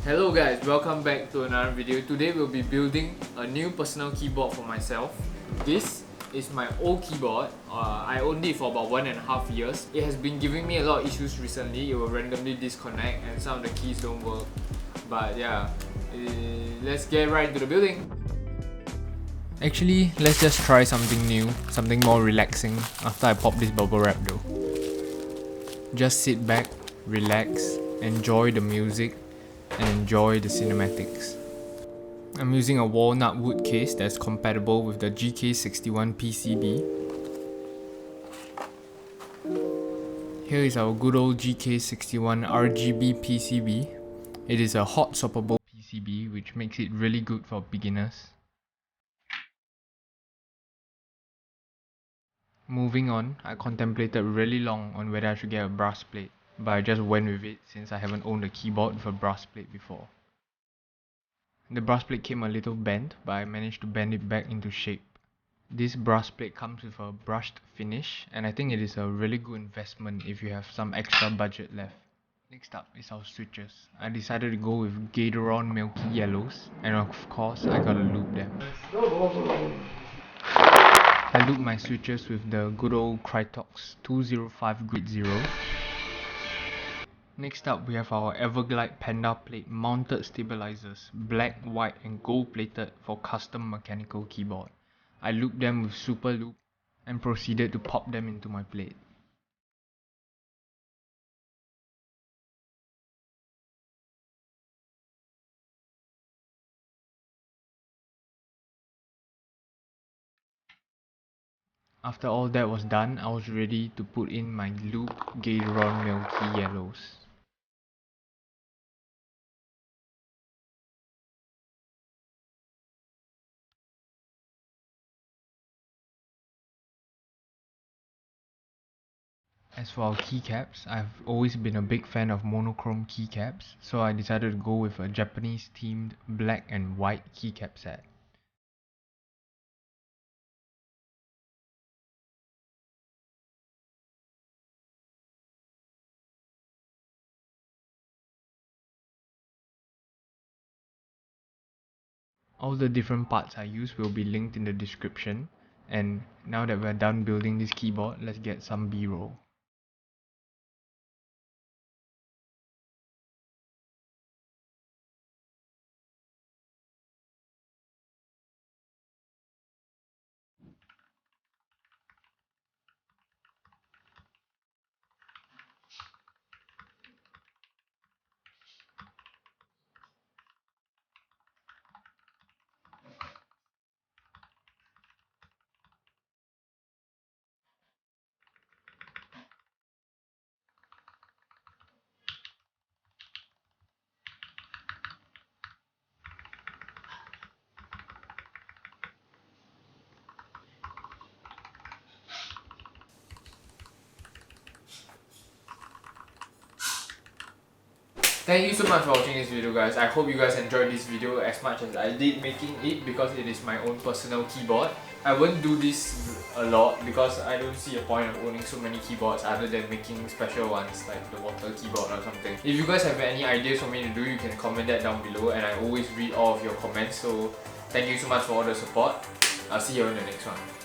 Hello guys, welcome back to another video. Today we'll be building a new personal keyboard for myself. This is my old keyboard. I owned it for about 1.5 years. It has been giving me a lot of issues recently. It will randomly disconnect and some of the keys don't work. But yeah, let's get right into the building. Actually, let's just try something new, something more relaxing after I pop this bubble wrap though. Just sit back, relax, enjoy the music, and enjoy the cinematics. I'm using a walnut wood case that's compatible with the GK61 PCB. Here is our good old GK61 RGB PCB. It is a hot swappable PCB which makes it really good for beginners. Moving on, I contemplated really long on whether I should get a brass plate, but I just went with it since I haven't owned a keyboard with a brass plate before. The brass plate came a little bent, but I managed to bend it back into shape. This brass plate comes with a brushed finish, and I think it is a really good investment if you have some extra budget left. Next up is our switches. I decided to go with GATERON MILKY yellows, and of course I gotta loop them. I loop my switches with the good old Krytox 205 Grid 0. Next up we have our Everglide Panda plate mounted stabilizers, black, white and gold plated for custom mechanical keyboard. I looped them with super loop and proceeded to pop them into my plate. After all that was done, I was ready to put in my looped GATERON MILKY yellows. As for our keycaps, I've always been a big fan of monochrome keycaps, so I decided to go with a Japanese themed black and white keycap set. All the different parts I use will be linked in the description, and now that we're done building this keyboard, let's get some B-roll. Thank you so much for watching this video guys. I hope you guys enjoyed this video as much as I did making it because it is my own personal keyboard. I won't do this a lot because I don't see a point of owning so many keyboards other than making special ones like the water keyboard or something. If you guys have any ideas for me to do, you can comment that down below and I always read all of your comments, so thank you so much for all the support. I'll see you in the next one.